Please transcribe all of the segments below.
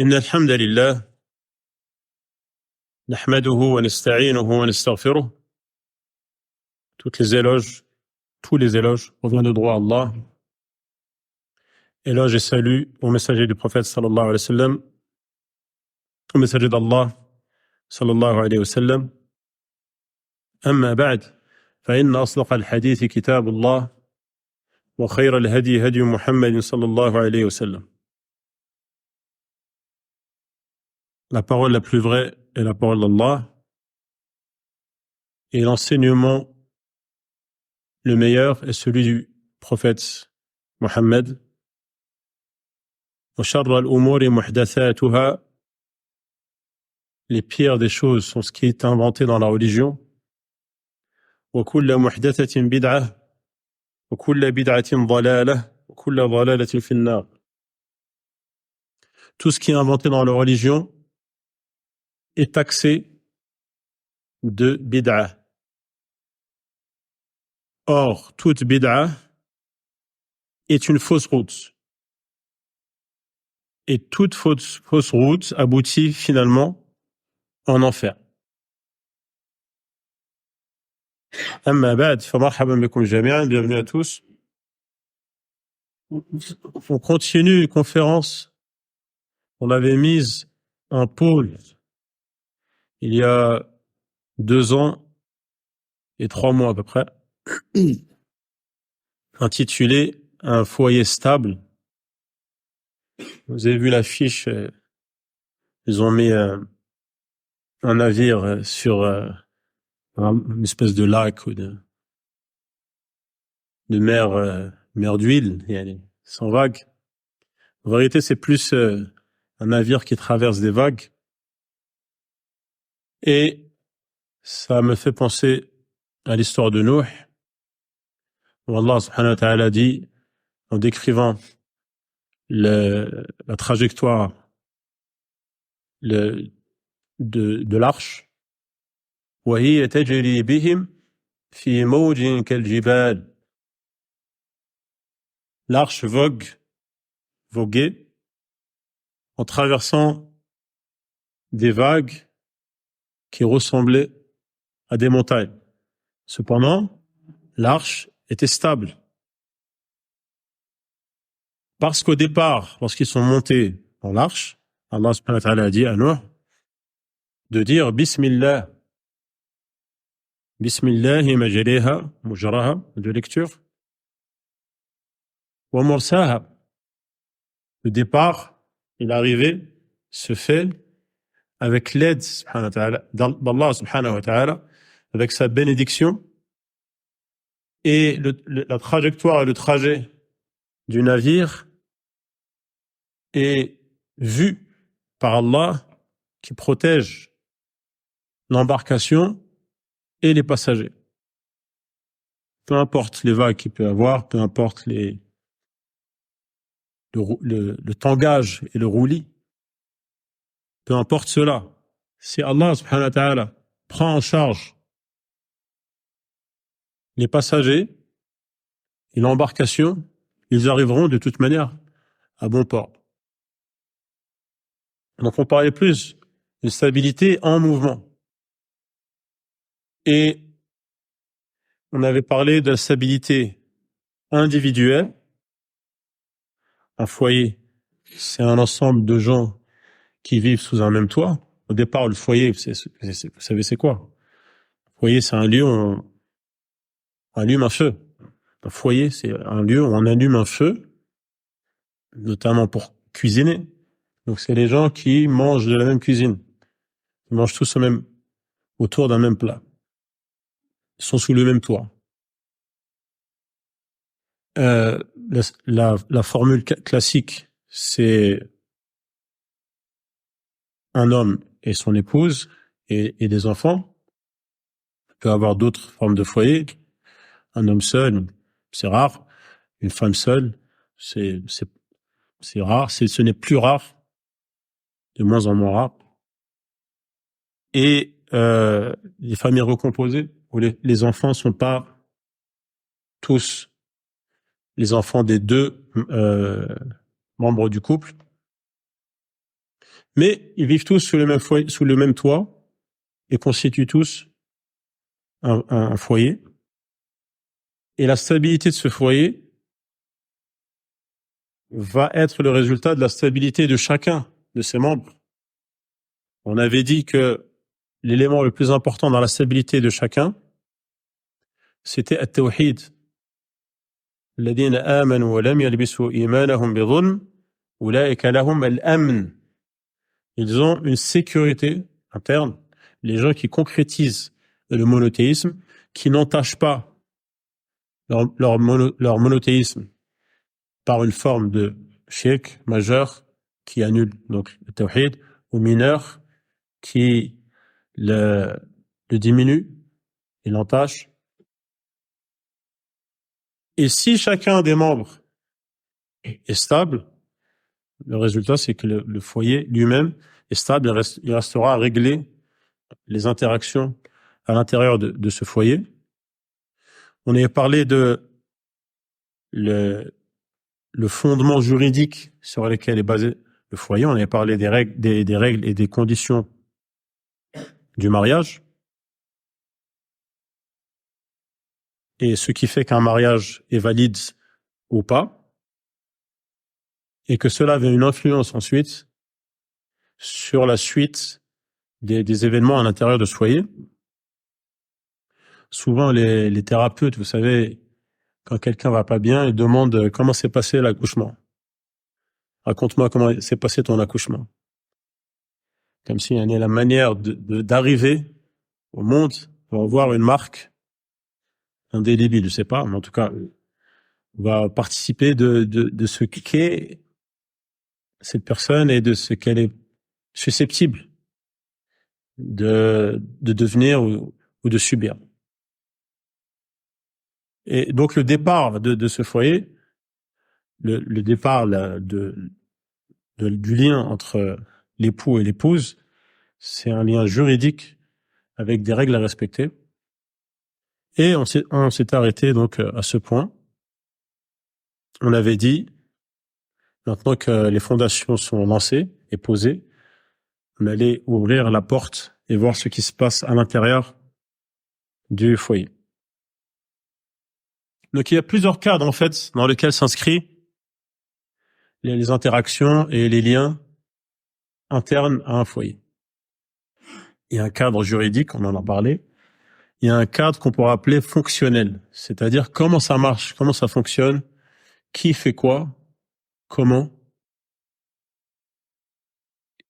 إن الحمد لله نحمده ونستعينه ونستغفره. Tous les éloges reviennent de droit à Allah. Éloge et salut au messager du prophète sallallahu alayhi wa sallam, au messager d'Allah sallallahu alayhi wa sallam. أما بعد فإن أصدق الحديث كتاب الله وخير الهدي هدي محمد صلى الله عليه وسلم. La parole la plus vraie est la parole d'Allah, et l'enseignement le meilleur est celui du prophète Mohammed. وشر الأمور محدثاتها, les pires des choses sont ce qui est inventé dans la religion. وكل محدثة بدعة وكل بدعة ضلالة وكل ضلالة في النار. Tout ce qui est inventé dans la religion est taxé de bid'ah. Or, toute bid'ah est une fausse route. Et toute fausse route aboutit finalement en enfer. Amma ba'd, fa marhaban bikum jami'an, bienvenue à tous. On continue une conférence. On avait mise en pause il y a 2 ans et 3 mois à peu près, intitulée Un foyer stable. Vous avez vu l'affiche, ils ont mis un navire sur une espèce de lac ou de mer d'huile, sans vagues. En vérité, c'est plus un navire qui traverse des vagues. Et ça me fait penser à l'histoire de Nuh, où Allah subhanahu wa ta'ala dit, en décrivant la trajectoire de l'arche, وَهِيَ تَجْرِي بِهِمْ فِي مَوْجٍ كَالْجِبَالِ. L'arche voguait en traversant des vagues qui ressemblaient à des montagnes. Cependant, l'arche était stable. Parce qu'au départ, lorsqu'ils sont montés dans l'arche, Allah subhanahu wa ta'ala a dit à Nuh de dire Bismillah. Bismillahi majriha, mujraha, de lecture. Wa mursaha. Le départ, l'arrivée se fait avec l'aide d'Allah subhanahu wa ta'ala, avec sa bénédiction, et la trajectoire et le trajet du navire est vu par Allah qui protège l'embarcation et les passagers. Peu importe les vagues qu'il peut y avoir, peu importe le tangage et le roulis, peu importe cela, si Allah subhanahu wa ta'ala prend en charge les passagers et l'embarcation, ils arriveront de toute manière à bon port. Donc on parlait plus de stabilité en mouvement. Et on avait parlé de la stabilité individuelle. Un foyer, c'est un ensemble de gens qui vivent sous un même toit. Au départ, le foyer, vous savez c'est quoi? Le foyer, c'est un lieu où on allume un feu. Un foyer, c'est un lieu où on allume un feu, notamment pour cuisiner. Donc c'est les gens qui mangent de la même cuisine. Ils mangent tous autour d'un même plat. Ils sont sous le même toit. La formule classique, c'est un homme et son épouse et des enfants. Il peut y avoir d'autres formes de foyer. Un homme seul, c'est rare. Une femme seule, c'est rare. Ce n'est plus rare, de moins en moins rare. Et les familles recomposées, où les enfants sont pas tous les enfants des 2 membres du couple, Mais ils vivent tous sous le même foyer, sous le même toit et constituent tous un foyer. Et la stabilité de ce foyer va être le résultat de la stabilité de chacun de ses membres. On avait dit que l'élément le plus important dans la stabilité de chacun, c'était at-tawhid. الذين آمنوا ولم يلبسوا إيمانهم بظلم أولئك لهم الأمن. Ils ont une sécurité interne. Les gens qui concrétisent le monothéisme, qui n'entachent pas leur monothéisme par une forme de shirk majeur qui annule donc le tawhid, ou mineur qui le diminue et l'entache. Et si chacun des membres est stable, le résultat c'est que le foyer lui-même est stable, il restera à régler les interactions à l'intérieur de ce foyer. On avait parlé de le fondement juridique sur lequel est basé le foyer. On avait parlé des règles et des conditions du mariage. Et ce qui fait qu'un mariage est valide ou pas. Et que cela avait une influence ensuite sur la suite des événements à l'intérieur de ce foyer. Souvent, les thérapeutes, vous savez, quand quelqu'un va pas bien, ils demandent comment s'est passé l'accouchement. Raconte-moi comment s'est passé ton accouchement. Comme si la manière d'arriver au monde pour avoir une marque indélébile, je sais pas, mais en tout cas, va participer de ce qu'est cette personne et de ce qu'elle est susceptible de devenir ou de subir. Et donc le départ de ce foyer, le départ du lien entre l'époux et l'épouse, c'est un lien juridique avec des règles à respecter. Et on s'est arrêté donc à ce point. On avait dit, maintenant que les fondations sont lancées et posées, on allait ouvrir la porte et voir ce qui se passe à l'intérieur du foyer. Donc il y a plusieurs cadres en fait dans lesquels s'inscrivent les interactions et les liens internes à un foyer. Il y a un cadre juridique, on en a parlé. Il y a un cadre qu'on pourrait appeler fonctionnel, c'est-à-dire comment ça marche, comment ça fonctionne, qui fait quoi, comment.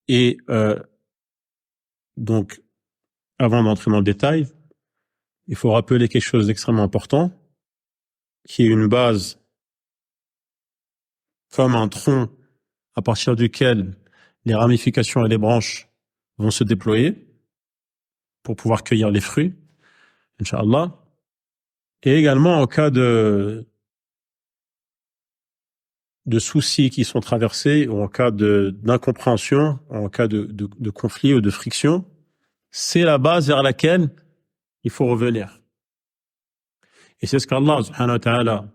Et donc, avant d'entrer dans le détail, il faut rappeler quelque chose d'extrêmement important, qui est une base comme un tronc à partir duquel les ramifications et les branches vont se déployer pour pouvoir cueillir les fruits, Inch'Allah. Et également en cas de soucis qui sont traversés, ou en cas d'incompréhension, en cas de conflit ou de friction, c'est la base vers laquelle il faut revenir. Et c'est ce qu'Allah subhanahu wa ta'ala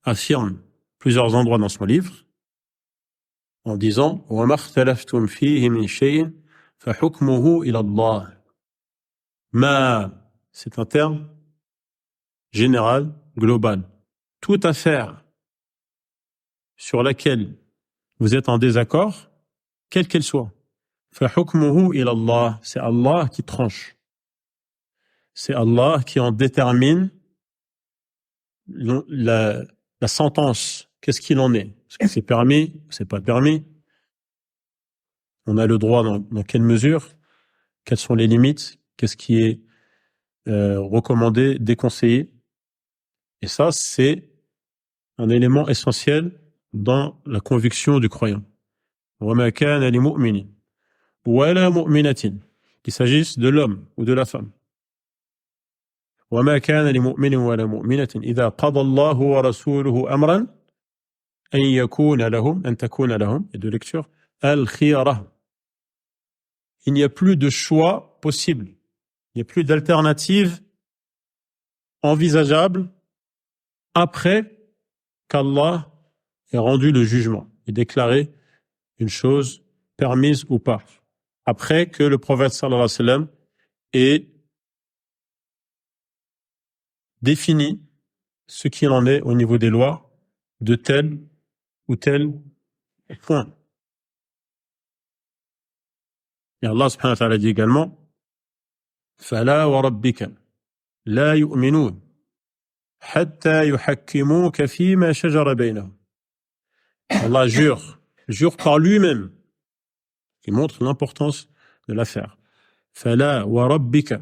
affirme plusieurs endroits dans son livre, en disant « وَمَا اخْتَلَفْتُمْ فِيهِ مِنْ شَيْءٍ فَحُكْمُهُ إِلَى اللَّهِ » Ma, c'est un terme général, global. Toute affaire sur laquelle vous êtes en désaccord, quelle qu'elle soit, فَحُكْمُهُ إِلَى اللَّهِ, c'est Allah qui tranche. C'est Allah qui en détermine la sentence. Qu'est-ce qu'il en est? Est-ce que c'est permis? C'est pas permis? On a le droit dans quelle mesure? Quelles sont les limites? Qu'est-ce qui est recommandé, déconseillé? Et ça, c'est un élément essentiel dans la conviction du croyant. وَمَا كَانَ لِمُؤْمِنٍ وَلَا مُؤْمِنَةٍ, qu'il s'agisse de l'homme ou de la femme. وَمَا كَانَ لِمُؤْمِنٍ وَلَا مُؤْمِنَةٍ إِذَا قَضَى اللَّهُ وَرَسُولُهُ أَمْرًا أن تكون لهم, et de lecture, الخيرة. Il n'y a plus de choix possible. Il n'y a plus d'alternative envisageable après qu'Allah ait rendu le jugement et déclaré une chose permise ou pas, après que le prophète sallallahu alayhi wa sallam ait défini ce qu'il en est au niveau des lois de tel ou tel point. Et Allah subhanahu wa ta'ala dit également فَلَا وَرَبِّكَ لَا يُؤْمِنُونَ حَتَّى يُحَكِّمُوكَ فِيمَا شَجَرَ بَيْنَهُمْ. Allah jure par lui-même, qui montre l'importance de l'affaire. فَلَا وَرَبِّكَ.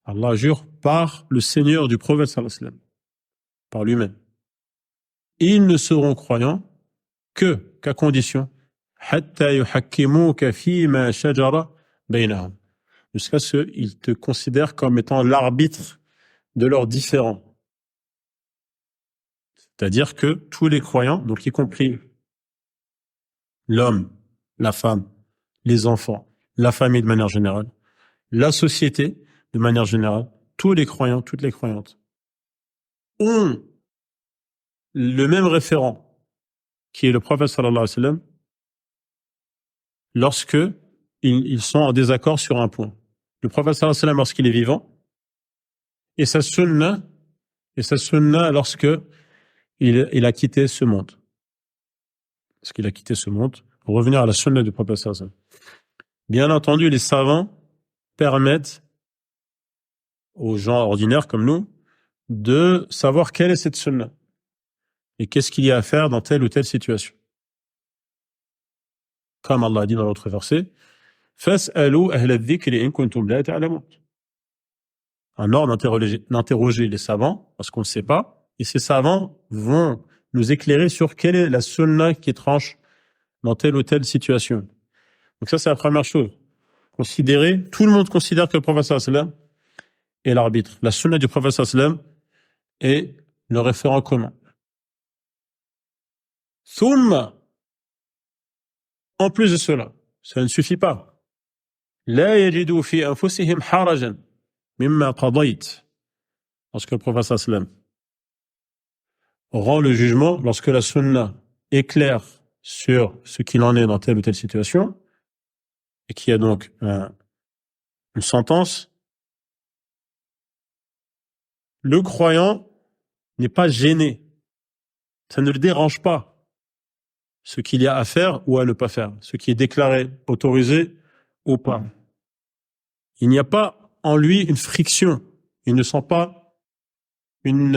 Allah jure par le Seigneur du prophète sallallahu alayhi wa sallam, par lui-même. Ils ne seront croyants qu'à condition حَتَّى يُحَكِّمُوكَ فِيمَا شَجَرَ بَيْنَهُمْ. Jusqu'à ce qu'ils te considèrent comme étant l'arbitre de leurs différends. C'est-à-dire que tous les croyants, donc y compris l'homme, la femme, les enfants, la famille de manière générale, la société de manière générale, tous les croyants, toutes les croyantes, ont le même référent, qui est le prophète sallallahu alayhi wa sallam, lorsque ils sont en désaccord sur un point. Le prophète sallallahu alayhi wa sallam lorsqu'il est vivant, et sa sunna lorsque il a quitté ce monde. Parce qu'il a quitté ce monde, revenir à la sunna du prophète sallallahu alayhi wa sallam. Bien entendu, les savants permettent aux gens ordinaires comme nous de savoir quelle est cette sunna et qu'est-ce qu'il y a à faire dans telle ou telle situation. Comme Allah a dit dans l'autre verset, فَاسْأَلُوا أَهْلَ الذِّكْرِ إِن كُنتُمْ لَا تَعْلَمُونَ. Un ordre d'interroger les savants parce qu'on ne sait pas, et ces savants vont nous éclairer sur quelle est la sunna qui tranche dans telle ou telle situation. Donc ça, c'est la première chose. Tout le monde considère que le prophète sallallahu alayhi wa sallam est l'arbitre. La sunna du prophète sallallahu alayhi wa sallam est le référent commun. Thumma, en plus de cela, ça ne suffit pas. لا يجدوا في أنفسهم حرجا مما قضيت. Lorsque le prophète sallallahu alayhi wa sallam rend le jugement, lorsque la sunna est claire sur ce qu'il en est dans telle ou telle situation, et qu'il y a donc une sentence, le croyant n'est pas gêné. Ça ne le dérange pas ce qu'il y a à faire ou à ne pas faire, ce qui est déclaré, autorisé ou pas. Il n'y a pas en lui une friction. Il ne sent pas une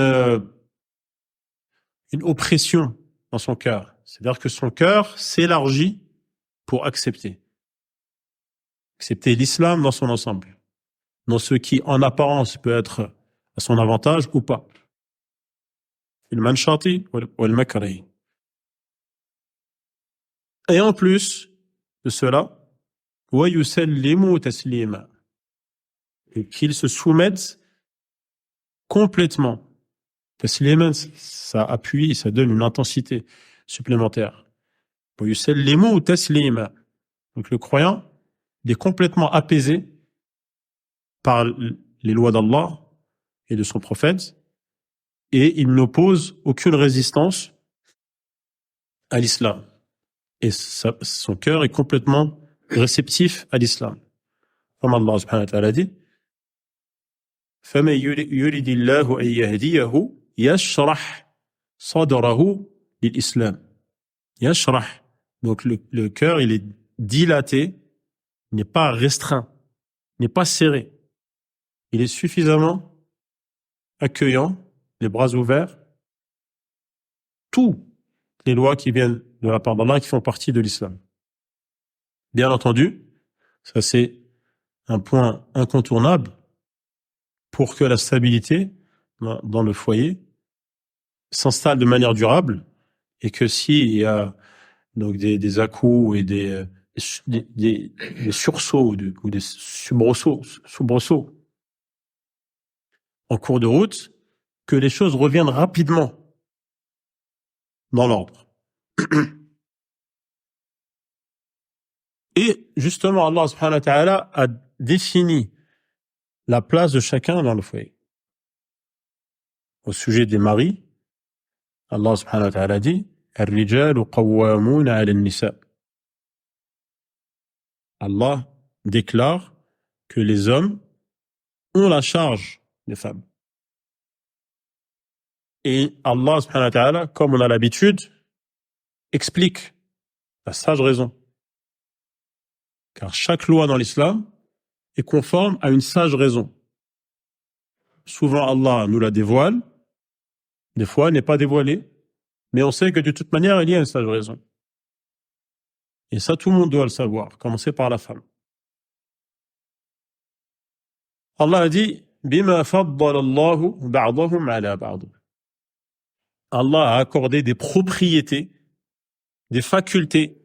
oppression dans son cœur. C'est-à-dire que son cœur s'élargit pour accepter l'islam dans son ensemble, dans ce qui en apparence peut être à son avantage ou pas. Et en plus de cela, et qu'ils se soumettent complètement. Tasliman, ça appuie, ça donne une intensité supplémentaire. Donc le croyant, il est complètement apaisé par les lois d'Allah et de son prophète, et il n'oppose aucune résistance à l'islam. Et son cœur est complètement réceptif à l'islam. Comme Allah subhanahu wa ta'ala dit, فَمَنْ يُرِدِ اللَّهُ أَنْ يَهْدِيَهُ يَشْرَحْ صَدْرَهُ لِلْإِسْلَامِ. يَشْرَحْ. Donc le cœur, il est dilaté, il n'est pas restreint, il n'est pas serré. Il est suffisamment accueillant, les bras ouverts, toutes les lois qui viennent de la part d'Allah qui font partie de l'islam. Bien entendu, ça c'est un point incontournable pour que la stabilité dans le foyer s'installe de manière durable et que s'il y a donc des à-coups et des sursauts ou des soubresauts en cours de route, que les choses reviennent rapidement dans l'ordre. Et justement, Allah subhanahu wa ta'ala a défini la place de chacun dans le foyer. Au sujet des maris, Allah subhanahu wa ta'ala dit « Ar-rijalu qawwamuna 'ala an-nisa » Allah déclare que les hommes ont la charge des femmes. Et Allah, subhanahu wa ta'ala, comme on a l'habitude, explique la sage raison. Car chaque loi dans l'islam est conforme à une sage raison. Souvent, Allah nous la dévoile, des fois, elle n'est pas dévoilée, mais on sait que de toute manière, il y a une sage raison. Et ça, tout le monde doit le savoir, commencer par la femme. Allah a dit, Bima faddala Allahu ba'dahum ala ba'd. Allah a accordé des propriétés, des facultés,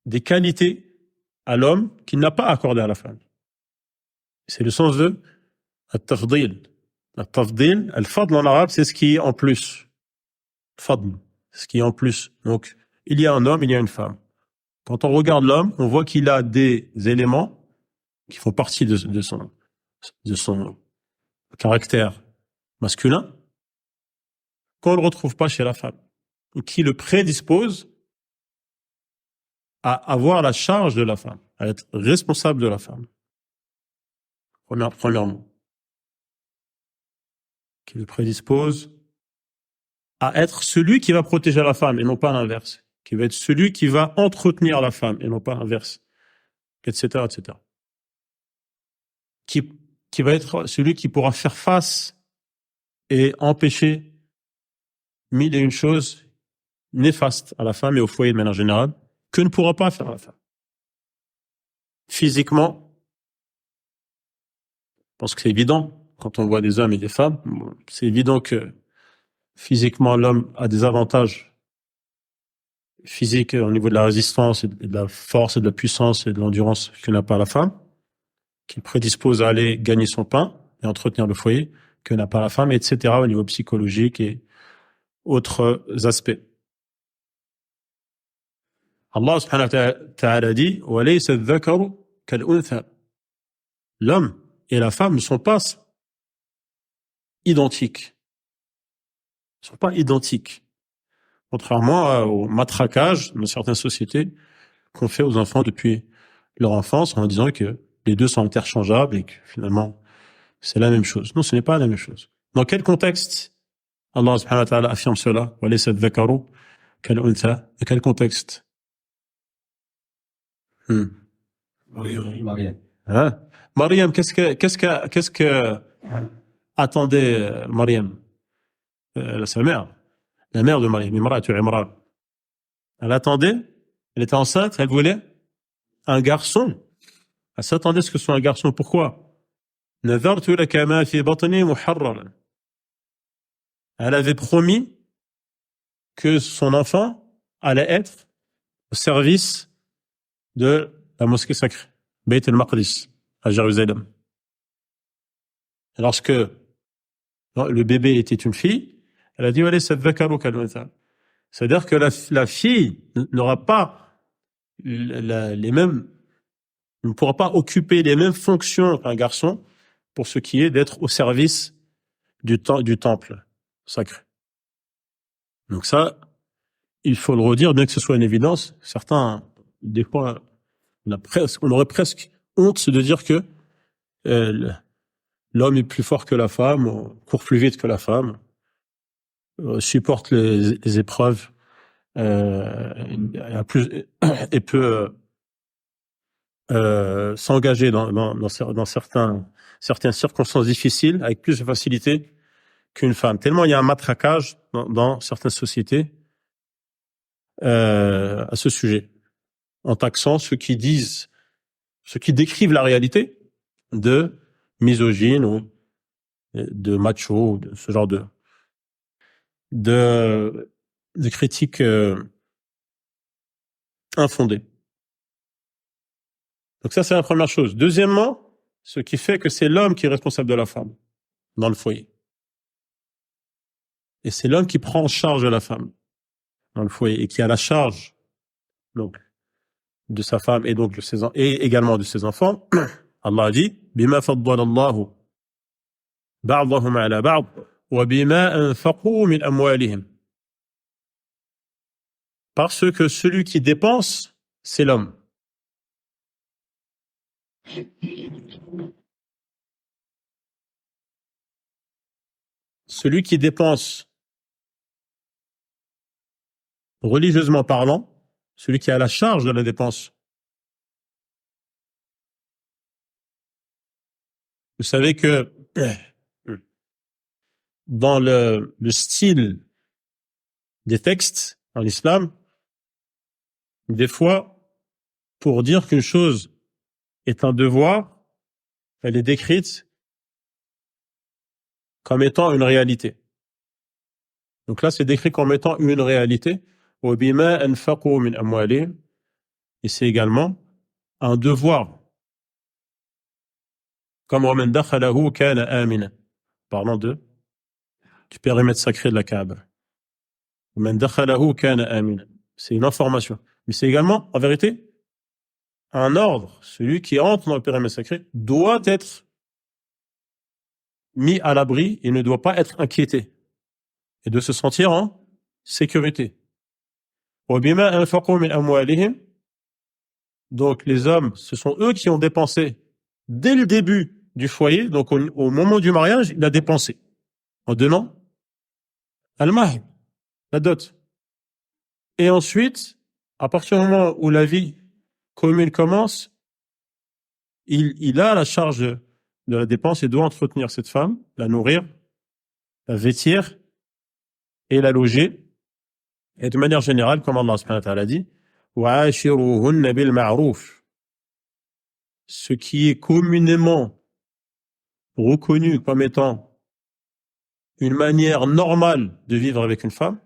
des qualités à l'homme qu'il n'a pas accordé à la femme. C'est le sens de at-tafdil. At-tafdil, al-fadl en arabe, c'est ce qui est en plus. Fadl, ce qui est en plus. Donc, il y a un homme, il y a une femme. Quand on regarde l'homme, on voit qu'il a des éléments qui font partie de son caractère masculin qu'on ne le retrouve pas chez la femme, et qui le prédispose à avoir la charge de la femme, à être responsable de la femme. Premièrement. Qui le prédispose à être celui qui va protéger la femme et non pas l'inverse, qui va être celui qui va entretenir la femme et non pas l'inverse, etc., etc. Qui va être celui qui pourra faire face et empêcher mille et une choses néfastes à la femme et au foyer de manière générale, que ne pourra pas faire la femme. Physiquement, je pense que c'est évident, quand on voit des hommes et des femmes, c'est évident que physiquement, l'homme a des avantages physiques au niveau de la résistance et de la force et de la puissance et de l'endurance que n'a pas la femme, qui prédispose à aller gagner son pain et entretenir le foyer, que n'a pas la femme, etc., au niveau psychologique et autres aspects. Allah subhanahu wa ta'ala dit « وَلَيْسَ الذَّكَرُ كَالْأُنْثَى » L'homme et la femme ne sont pas identiques. Ils ne sont pas identiques. Contrairement au matraquage dans certaines sociétés qu'on fait aux enfants depuis leur enfance en disant que les deux sont interchangeables et que finalement c'est la même chose. Non, ce n'est pas la même chose. Dans quel contexte Allah subhanahu wa ta'ala affirme cela? وَلَيْسَ الذَّكَرُ كَالْأُنْثَى. Dans quel contexte? Mariam. Hein? Mariam, qu'est-ce que attendait Mariam? Sa mère. La mère de Mariam, Imratu Imran. Elle attendait, elle était enceinte, elle voulait un garçon. Elle s'attendait à ce que ce soit un garçon. Pourquoi? Nadartu laka ma fi batni muharraran. Elle avait promis que son enfant allait être au service de la mosquée sacrée, Beit al-Maqdis, à Jérusalem. Et lorsque le bébé était une fille, elle a dit, allez, c'est-à-dire que la fille n'aura pas les mêmes, ne pourra pas occuper les mêmes fonctions qu'un garçon pour ce qui est d'être au service du temple sacré. Donc ça, il faut le redire, bien que ce soit une évidence. Certains, des fois, on aurait presque honte de dire que l'homme est plus fort que la femme, court plus vite que la femme, supporte les épreuves et peut s'engager dans certaines circonstances difficiles avec plus de facilité qu'une femme. Tellement il y a un matraquage dans certaines sociétés à ce sujet, en taxant ceux qui décrivent la réalité de misogyne ou de macho, ou de ce genre de critiques infondées. Donc ça, c'est la première chose. Deuxièmement, ce qui fait que c'est l'homme qui est responsable de la femme dans le foyer. Et c'est l'homme qui prend en charge la femme dans le foyer et qui a la charge donc de sa femme et donc et également de ses enfants. Allah a dit bima faddala Allahu ba'dahum ala ba'd wa bima anfaqu min amwalihim. Parce que celui qui dépense c'est l'homme. Celui qui dépense religieusement parlant, celui qui a la charge de la dépense. Vous savez que dans le style des textes en islam, des fois, pour dire qu'une chose est un devoir, elle est décrite comme étant une réalité. Donc là, c'est décrit comme étant une réalité. Et c'est également un devoir. Comme parlant du périmètre sacré de la Kaaba. C'est une information. Mais c'est également, en vérité, un ordre. Celui qui entre dans le périmètre sacré doit être mis à l'abri et ne doit pas être inquiété. Et de se sentir en sécurité. Donc les hommes, ce sont eux qui ont dépensé dès le début du foyer, donc au moment du mariage, il a dépensé en donnant al-mahr, la dot. Et ensuite, à partir du moment où la vie commune commence, il a la charge de la dépense et doit entretenir cette femme, la nourrir, la vêtir et la loger. Et de manière générale, comme Allah subhanahu wa ta'ala dit, وَعَاشِرُوهُنَّ بِالْمَعْرُوفِ, ce qui est communément reconnu comme étant une manière normale de vivre avec une femme,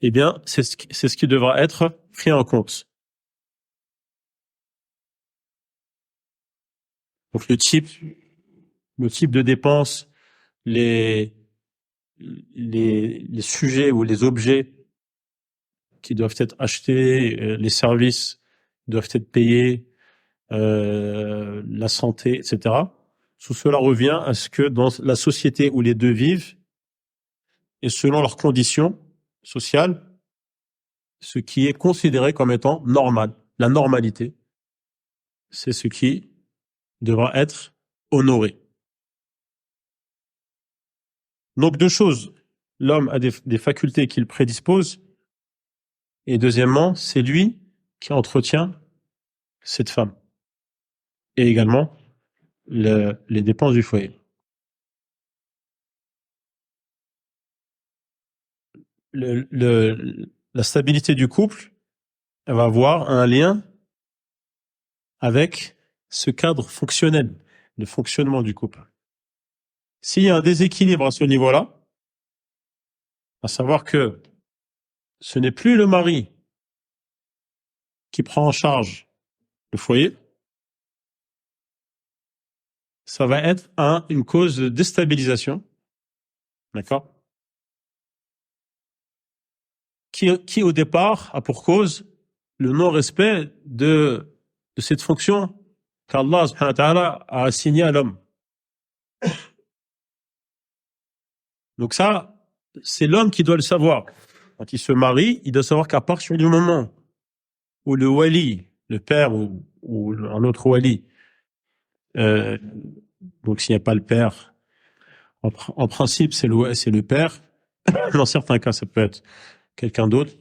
eh bien, c'est ce qui devra être pris en compte. Donc, le type de dépenses, les sujets ou les objets qui doivent être achetés, les services doivent être payés, la santé, etc. Tout cela revient à ce que dans la société où les deux vivent, et selon leurs conditions sociales, ce qui est considéré comme étant normal, la normalité, c'est ce qui devra être honoré. Donc deux choses, l'homme a des facultés qu'il prédispose, et deuxièmement, c'est lui qui entretient cette femme, et également les dépenses du foyer. La stabilité du couple, elle va avoir un lien avec ce cadre fonctionnel, le fonctionnement du couple. S'il y a un déséquilibre à ce niveau-là, à savoir que ce n'est plus le mari qui prend en charge le foyer, ça va être une cause de déstabilisation, d'accord, qui au départ a pour cause le non-respect de cette fonction qu'Allah subhanahu wa ta'ala a assignée à l'homme. Donc ça, c'est l'homme qui doit le savoir. Quand il se marie, il doit savoir qu'à partir du moment où le wali, le père ou un autre wali, donc s'il n'y a pas le père, en principe c'est le père. Dans certains cas, ça peut être quelqu'un d'autre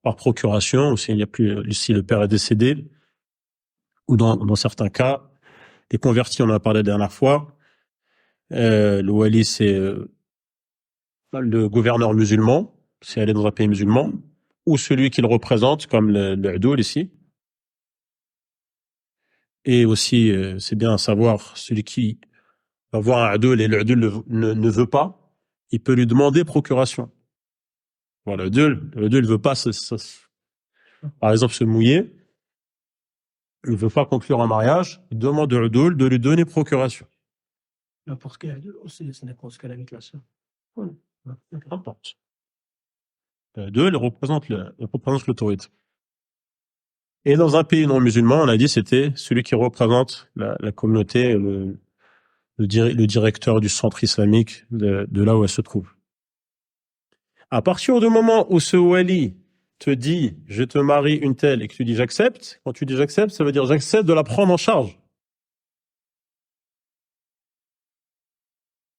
par procuration, ou s'il n'y a plus, si le père est décédé, ou dans certains cas, les convertis, on en a parlé la dernière fois. Le wali, c'est le gouverneur musulman, c'est aller dans un pays musulman, ou celui qui le représente, comme le Udoul ici. Et aussi, c'est bien à savoir, celui qui va voir un Udoul et le Udoul ne veut pas, il peut lui demander procuration. Voilà, le Udoul veut pas, par exemple, se mouiller, il veut pas conclure un mariage, il demande au Udoul de lui donner procuration. N'importe quel Udoul aussi, ce n'est pas ce qu'elle avec la sœur. Oui. N'importe. Le Udoul représente l'autorité. Et dans un pays non musulman, on a dit c'était celui qui représente la communauté, le directeur du centre islamique de là où elle se trouve. À partir du moment où ce wali te dit « je te marie une telle » et que tu dis « j'accepte », quand tu dis « j'accepte », ça veut dire « j'accepte de la prendre en charge ».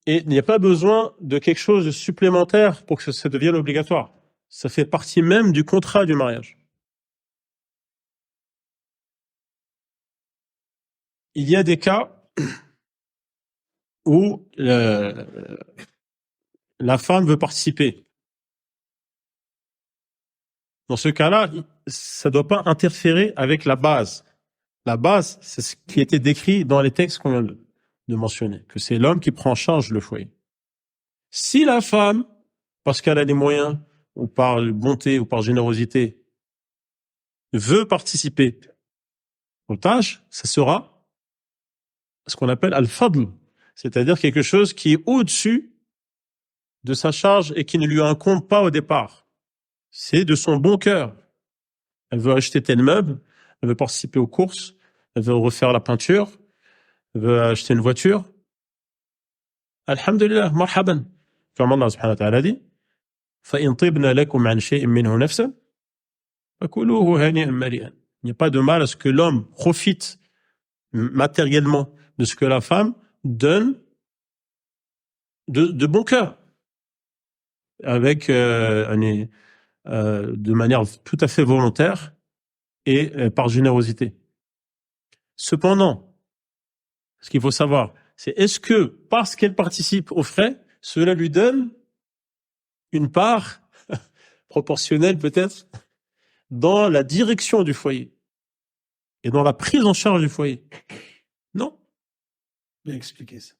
Et il n'y a pas besoin de quelque chose de supplémentaire pour que ça devienne obligatoire. Ça fait partie même du contrat du mariage. Il y a des cas où la femme veut participer. Dans ce cas-là, ça ne doit pas interférer avec la base. La base, c'est ce qui était décrit dans les textes qu'on vient de mentionner, que c'est l'homme qui prend en charge le foyer. Si la femme, parce qu'elle a les moyens, ou par bonté, ou par générosité, veut participer aux tâches, ça sera ce qu'on appelle al-fadl, c'est-à-dire quelque chose qui est au-dessus de sa charge et qui ne lui incombe pas au départ. C'est de son bon cœur. Elle veut acheter tel meuble, elle veut participer aux courses, elle veut refaire la peinture, elle veut acheter une voiture. Alhamdulillah, marhaban. Comme Allah subhanahu wa ta'ala dit, فَإِن طِبْنَ لَكُمْ عَنْ شَيْءٍ مِّنْهُ نَفْسًا فَكُلُوهُ هَنِيئًا مَرِيئًا. Il n'y a pas de mal à ce que l'homme profite matériellement de ce que la femme donne de bon cœur, avec de manière tout à fait volontaire et par générosité. Cependant, ce qu'il faut savoir, c'est est-ce que parce qu'elle participe aux frais, cela lui donne une part proportionnelle peut-être dans la direction du foyer et dans la prise en charge du foyer? Non. Bien expliqué ça.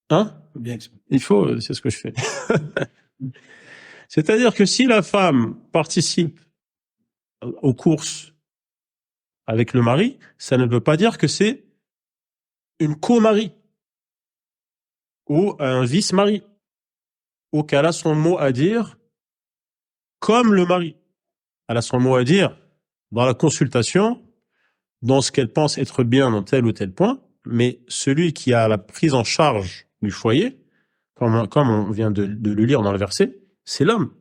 Hein? Bien expliqué. Il faut, c'est ce que je fais. C'est-à-dire que si la femme participe aux courses avec le mari, ça ne veut pas dire que c'est une co-mari ou un vice-mari, ou qu'elle a son mot à dire comme le mari. Elle a son mot à dire dans la consultation, dans ce qu'elle pense être bien dans tel ou tel point, mais celui qui a la prise en charge du foyer, comme on vient de le lire dans le verset, c'est l'homme.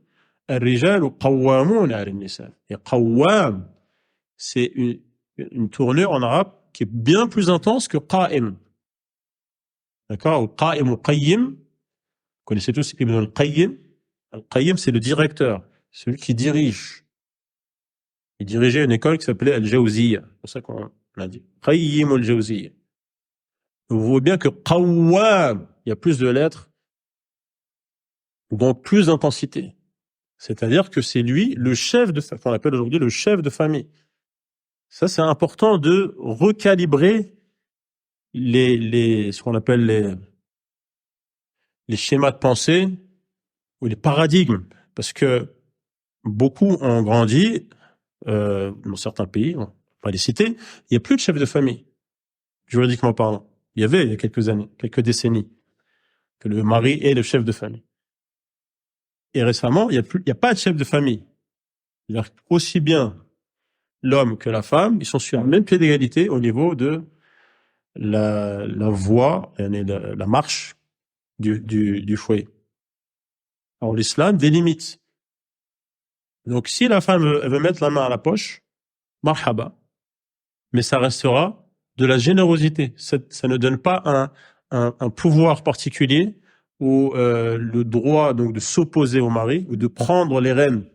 الرجال قوامون على النساء. Et qawwam, c'est une tournure en arabe qui est bien plus intense que qa'im. D'accord? Ou qa'im ou qayyim. Vous connaissez tous Ibn al-Qayyim. Al-Qayyim, c'est le directeur, celui qui dirige. Il dirigeait une école qui s'appelait Al-Jawziyya. C'est pour ça qu'on l'a dit. Qayyim al-Jawziyya. Vous voyez bien que qawwam, il y a plus de lettres, donc plus d'intensité. C'est-à-dire que c'est lui le chef de qu'on appelle aujourd'hui le chef de famille. Ça, c'est important de recalibrer ce qu'on appelle les schémas de pensée ou les paradigmes, parce que beaucoup ont grandi dans certains pays, on va pas les citer, il n'y a plus de chef de famille, juridiquement parlant. Il y a quelques années, quelques décennies, que le mari est le chef de famille. Et récemment, il y a pas de chef de famille. C'est-à-dire aussi bien l'homme que la femme, ils sont sur le même pied d'égalité au niveau de la voie, la marche du foyer. Alors l'islam délimite. Donc si la femme elle veut mettre la main à la poche, marhaba, mais ça restera de la générosité. Ça ne donne pas un pouvoir particulier ou le droit donc de s'opposer au mari ou de prendre les rênes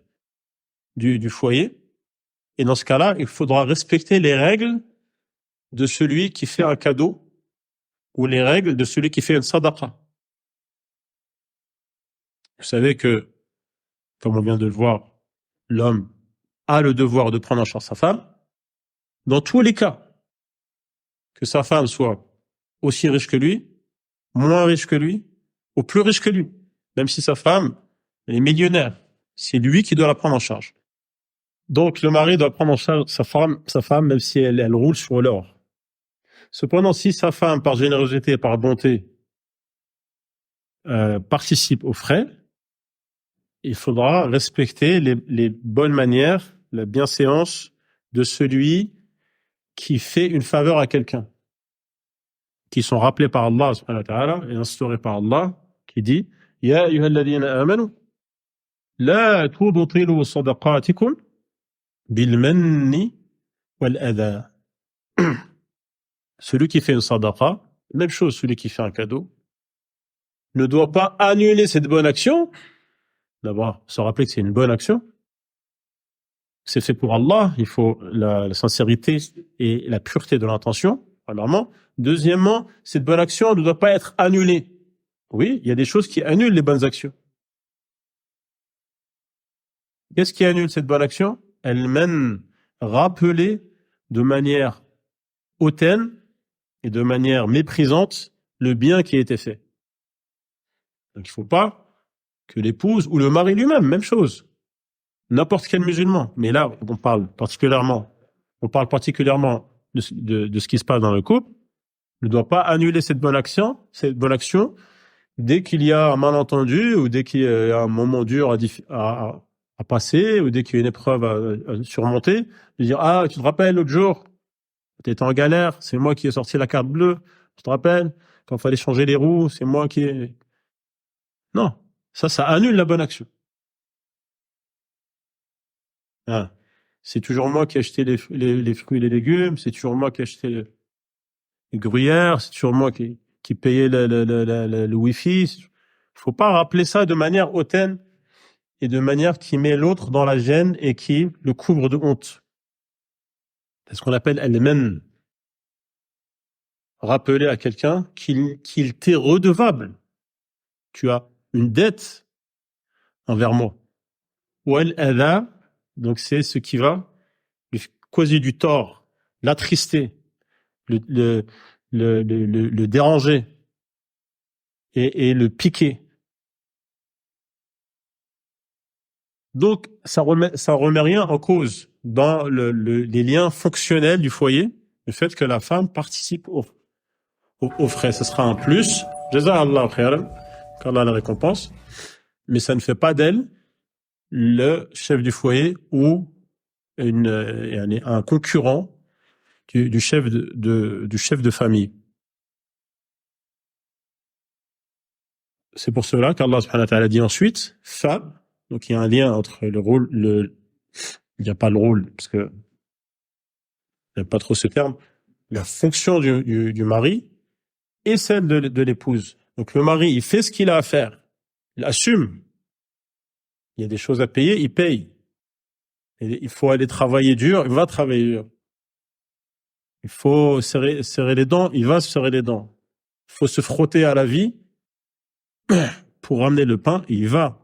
du foyer. Et dans ce cas-là, il faudra respecter les règles de celui qui fait un cadeau ou les règles de celui qui fait une sadaqa. Vous savez que, comme on vient de le voir, l'homme a le devoir de prendre en charge sa femme dans tous les cas. Que sa femme soit aussi riche que lui, moins riche que lui, ou plus riche que lui. Même si sa femme elle est millionnaire, c'est lui qui doit la prendre en charge. Donc le mari doit prendre en charge sa femme même si elle roule sur l'or. Cependant, si sa femme, par générosité et par bonté, participe aux frais, il faudra respecter les bonnes manières, la bienséance de celui qui fait une faveur à quelqu'un, qui sont rappelés par Allah subhanahu wa ta'ala et instaurés par Allah, qui dit « Ya ayyuhalladhina amanu لا تبطلوا صدقاتكم بالمن والأذى. Celui qui fait une sadaqa, même chose, celui qui fait un cadeau, ne doit pas annuler cette bonne action. D'abord, se rappeler que c'est une bonne action. C'est fait pour Allah. Il faut la sincérité et la pureté de l'intention, premièrement. Deuxièmement, cette bonne action ne doit pas être annulée. Oui, il y a des choses qui annulent les bonnes actions. Qu'est-ce qui annule cette bonne action? Elle mène rappeler de manière hautaine et de manière méprisante le bien qui a été fait. Donc il ne faut pas que l'épouse ou le mari lui-même, même chose, n'importe quel musulman, mais là on parle particulièrement de ce qui se passe dans le couple, ne doit pas annuler cette bonne action dès qu'il y a un malentendu ou dès qu'il y a un moment dur à passer ou dès qu'il y a une épreuve à surmonter, de dire ah tu te rappelles l'autre jour, tu étais en galère, c'est moi qui ai sorti la carte bleue, tu te rappelles quand il fallait changer les roues, c'est moi qui ai... Non, ça annule la bonne action. Ah. C'est toujours moi qui ai acheté les fruits et les légumes, c'est toujours moi qui ai acheté les gruyères, c'est toujours moi qui payais le wifi. Il faut pas rappeler ça de manière hautaine et de manière qui met l'autre dans la gêne et qui le couvre de honte. C'est ce qu'on appelle al-man. Rappeler à quelqu'un qu'il t'est redevable. Tu as une dette envers moi. Ou al-adha, donc c'est ce qui va lui causer du tort, l'attrister, le déranger et le piquer. Donc, ça remet rien en cause dans les liens fonctionnels du foyer, le fait que la femme participe au frais. Ce sera un plus. Jaza'Allah khairan, qu'Allah la récompense. Mais ça ne fait pas d'elle le chef du foyer ou un concurrent du chef du chef de famille. C'est pour cela qu'Allah subhanahu wa ta'ala dit ensuite, femme. Donc il y a un lien entre le rôle, il n'y a pas le rôle, parce que il n'y a pas trop ce terme, la fonction du mari et celle de l'épouse. Donc le mari, il fait ce qu'il a à faire, il assume. Il y a des choses à payer, il paye. Et il faut aller travailler dur, il va travailler dur. Il faut serrer les dents, il va se serrer les dents. Il faut se frotter à la vie pour ramener le pain, il y va.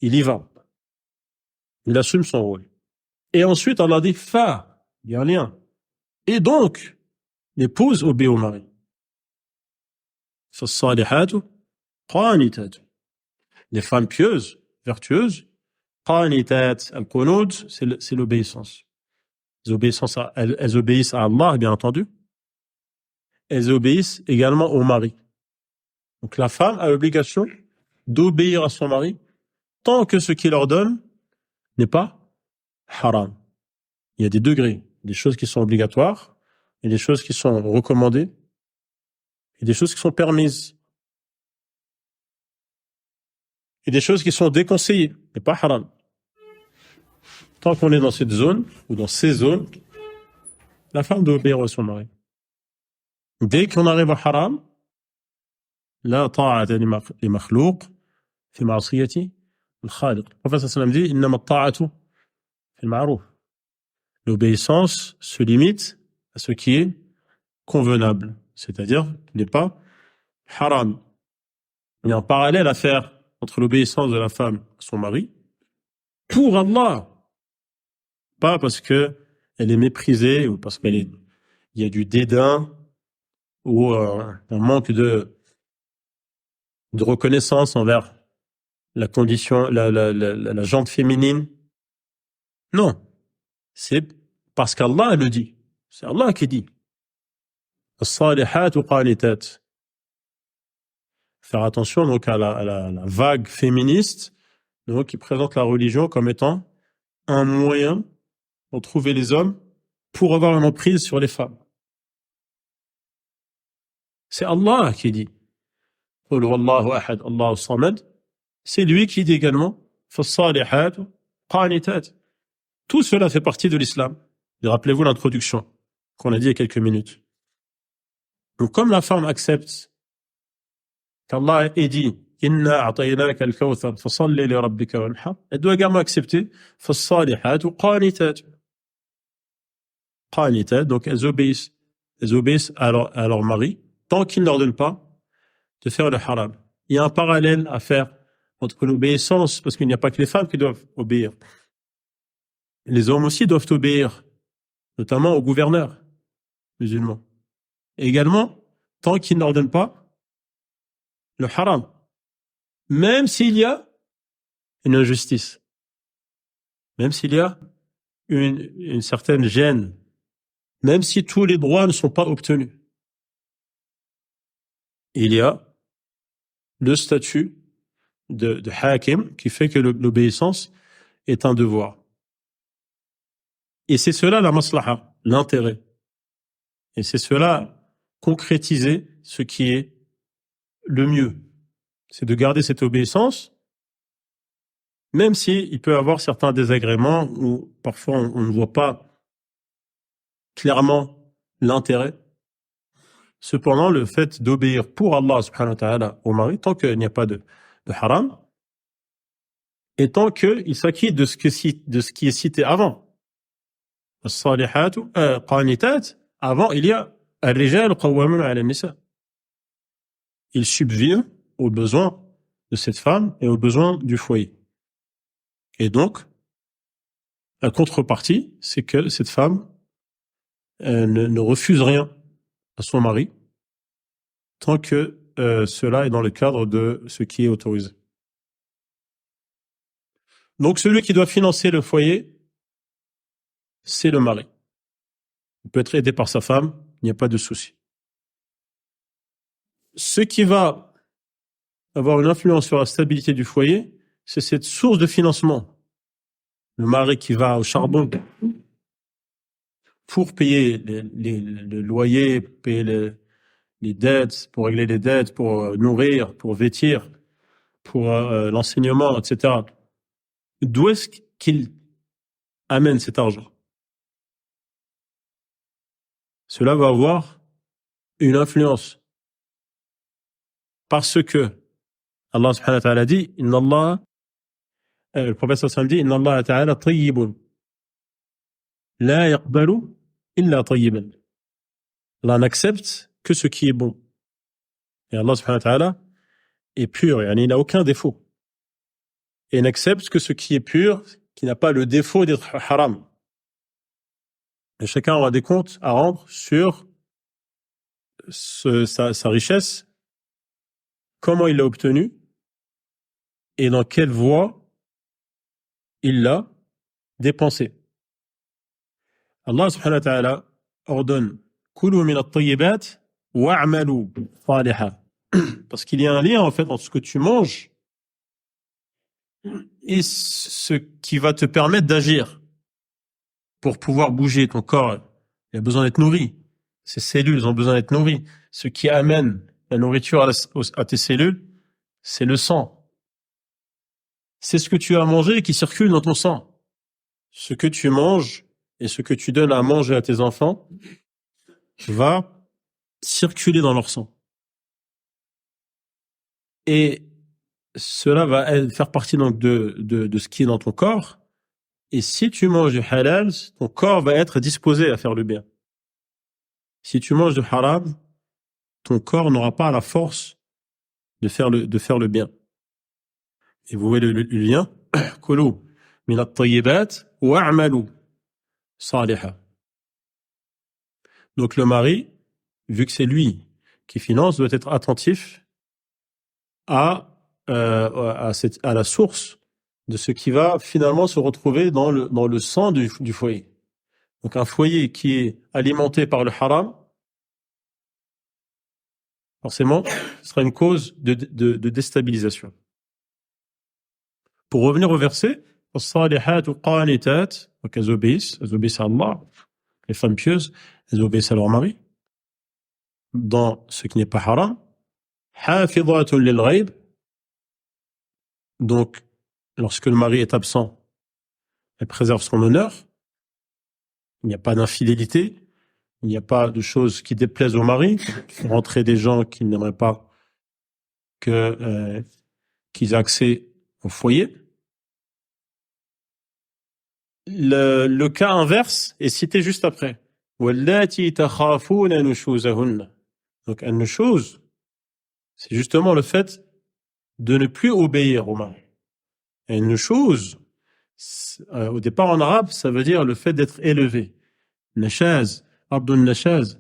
Il assume son rôle. Et ensuite, Allah dit, il y a un lien. Et donc, l'épouse obéit au mari. Les femmes pieuses, vertueuses, al-qunut, c'est l'obéissance. Elles obéissent à Allah, bien entendu. Elles obéissent également au mari. Donc la femme a l'obligation d'obéir à son mari tant que ce qu'il ordonne n'est pas haram. Il y a des degrés, des choses qui sont obligatoires et des choses qui sont recommandées et des choses qui sont permises et des choses qui sont déconseillées, mais pas haram. Tant qu'on est dans cette zone ou dans ces zones, la femme doit obéir à son mari. Dès qu'on arrive au haram, la ta'ata li makhlouq fi ma'siyati al-khaliq. Le prophète sallallahu alayhi wa sallam dit innama at-ta'atu fi al-ma'ruf. L'obéissance se limite à ce qui est convenable, c'est-à-dire qu'il n'est pas haram. Il y a un parallèle à faire entre l'obéissance de la femme à son mari pour Allah, pas parce que elle est méprisée ou parce il y a du dédain ou un manque de reconnaissance envers la condition, la jante féminine. Non, c'est parce qu'Allah le dit. C'est Allah qui dit. As-salihat ou qanitat. Faire attention donc à la vague féministe, donc qui présente la religion comme étant un moyen pour trouver les hommes pour avoir une emprise sur les femmes. C'est Allah qui dit. Qul huwallahu ahad, Allahu samad. C'est lui qui dit également فالصالحات قانتات. Tout cela fait partie de l'islam. Et rappelez-vous l'introduction qu'on a dit il y a quelques minutes. Donc, comme la femme accepte qu'Allah ait dit Inna a'taynaka al-kawthar fasalli li rabbika wanhar, elle doit également accepter فالصالحات قانتات. Qanitat, donc elles obéissent. Elles obéissent à leur mari tant qu'il ne leur donne pas de faire le haram. Il y a un parallèle à faire entre l'obéissance, parce qu'il n'y a pas que les femmes qui doivent obéir. Les hommes aussi doivent obéir, notamment aux gouverneurs musulmans. Et également, tant qu'ils ne leur donnent pas le haram. Même s'il y a une injustice. Même s'il y a une certaine gêne. Même si tous les droits ne sont pas obtenus. Il y a le statut de hakim qui fait que l'obéissance est un devoir. Et c'est cela la maslaha, l'intérêt. Et c'est cela concrétiser ce qui est le mieux. C'est de garder cette obéissance, même si il peut y avoir certains désagréments où parfois on ne voit pas clairement l'intérêt. Cependant, le fait d'obéir pour Allah subhanahu wa ta'ala au mari, tant qu'il n'y a pas de haram, et tant qu'il s'acquitte de ce qui est cité avant. As-salihatu qanitat, avant il y a ar-rijal qawwamun 'ala an-nisa. Il subvient aux besoins de cette femme et aux besoins du foyer. Et donc, la contrepartie, c'est que cette femme ne refuse rien à son mari tant que cela est dans le cadre de ce qui est autorisé. Donc, celui qui doit financer le foyer, c'est le mari. Il peut être aidé par sa femme, il n'y a pas de souci. Ce qui va avoir une influence sur la stabilité du foyer, c'est cette source de financement. Le mari qui va au charbon pour payer le loyer, payer les dettes, pour régler les dettes, pour nourrir, pour vêtir, pour l'enseignement, etc. D'où est-ce qu'il amène cet argent? Cela va avoir une influence. Parce que Allah subhanahu wa ta'ala dit, Inna Allah, le prophète sallallahu alayhi wa sallam dit, Inna Allah ta'ala tayyibun, la yaqbalu illa tayyiban. Allah n'accepte que ce qui est bon. Et Allah subhanahu wa ta'ala est pur, il n'a aucun défaut. Et n'accepte que ce qui est pur, qui n'a pas le défaut d'être haram. Et chacun aura des comptes à rendre sur sa richesse, comment il l'a obtenue et dans quelle voie il l'a dépensé. Allah subhanahu wa ta'ala ordonne Kulu min at-tayyibat wa'malu salihan. Parce qu'il y a un lien en fait entre ce que tu manges et ce qui va te permettre d'agir pour pouvoir bouger. Ton corps, il a besoin d'être nourri. Ces cellules ont besoin d'être nourries. Ce qui amène la nourriture à tes cellules, c'est le sang. C'est ce que tu as mangé qui circule dans ton sang. Ce que tu manges et ce que tu donnes à manger à tes enfants va circuler dans leur sang. Et cela va faire partie donc de ce qui est dans ton corps. Et si tu manges du halal, ton corps va être disposé à faire le bien. Si tu manges du haram, ton corps n'aura pas la force de faire le bien. Et vous voyez le lien. Kulu min at-tayyibat wa'malu salihan. Donc le mari, vu que c'est lui qui finance, doit être attentif à la source de ce qui va finalement se retrouver dans le sang du foyer. Donc un foyer qui est alimenté par le haram, forcément, ce sera une cause de déstabilisation. Pour revenir au verset, as-salihatu qanitat, donc elles obéissent à Allah, les femmes pieuses, elles obéissent à leur mari, dans ce qui n'est pas haram, hafidhatun lil ghaib, donc lorsque le mari est absent, elle préserve son honneur. Il n'y a pas d'infidélité. Il n'y a pas de choses qui déplaisent au mari. Rentrer des gens qui n'aimeraient pas qu'ils aient accès au foyer. Le cas inverse est cité juste après. وَاللَّاتِي تَخَافُونَ نُشُوزَهُنَّ. Donc, an-nushuz, c'est justement le fait de ne plus obéir au mari. Et an-nushuz, au départ en arabe, ça veut dire le fait d'être élevé. Nashaz, Abdun Nashaz,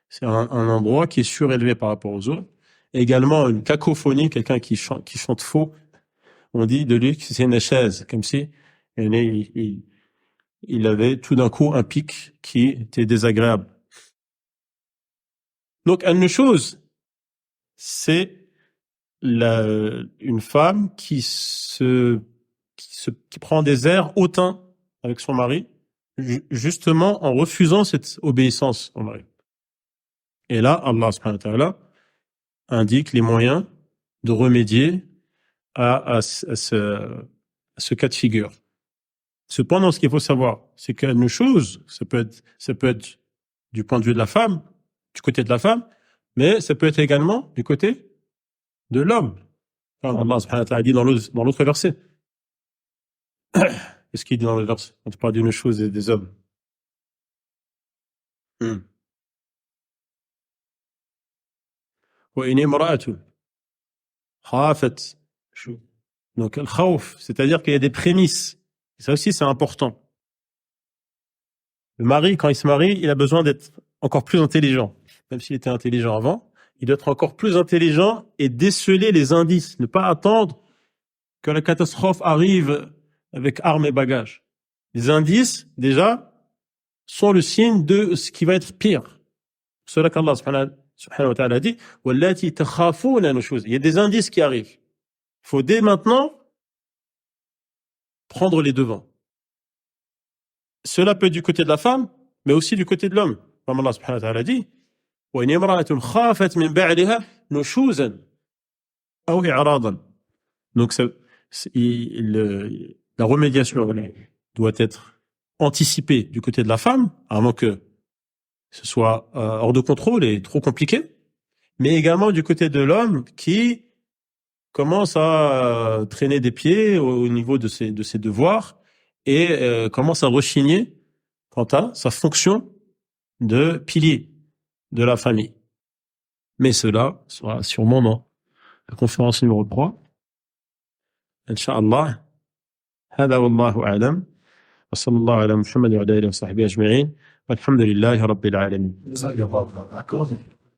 c'est un endroit qui est surélevé par rapport aux autres. Également, une cacophonie, quelqu'un qui chante faux, on dit de lui que c'est Nashaz, comme si il avait tout d'un coup un pic qui était désagréable. Donc, an-nushuz, c'est une femme qui prend des airs hautains avec son mari, justement en refusant cette obéissance au mari. Et là, Allah subhanahu wa ta'ala indique les moyens de remédier à ce cas de figure. Cependant, ce qu'il faut savoir, c'est qu'une chose, ça peut être du point de vue de la femme, du côté de la femme, mais ça peut être également du côté de l'homme. Allah subhanahu wa ta'ala dit dans l'autre verset. Qu'est-ce qu'il dit dans le verset? On te parle d'une chose et des hommes. وَإِنِ امْرَأَةٌ خَافَتْ. Donc, al-khawf, c'est-à-dire qu'il y a des prémices. Et ça aussi, c'est important. Le mari, quand il se marie, il a besoin d'être encore plus intelligent. Même s'il était intelligent avant, il doit être encore plus intelligent et déceler les indices. Ne pas attendre que la catastrophe arrive avec armes et bagages. Les indices, déjà, sont le signe de ce qui va être pire. C'est cela qu'Allah subhanahu wa ta'ala dit, وَاللَّاتِي تَخَافُونَ نُشُوزَهُنَّ. Il y a des indices qui arrivent. Il faut dès maintenant prendre les devants. Cela peut être du côté de la femme, mais aussi du côté de l'homme. Comme Allah subhanahu wa ta'ala dit, وَإِنِ امْرَأَةٌ خَافَتْ مِنْ بَعْلِهَا نُشُوزًا أَوْ إِعْرَاضًا. Donc, la remédiation doit être anticipée du côté de la femme, avant que ce soit hors de contrôle et trop compliqué, mais également du côté de l'homme qui commence à traîner des pieds au niveau de ses devoirs et commence à rechigner quant à sa fonction de pilier de la famille. Mais cela sera sûrement dans la conférence numéro 3. Inch'Allah. هذا والله أعلم وصلى الله على محمد وعلى آله وصحبه أجمعين والحمد لله رب العالمين.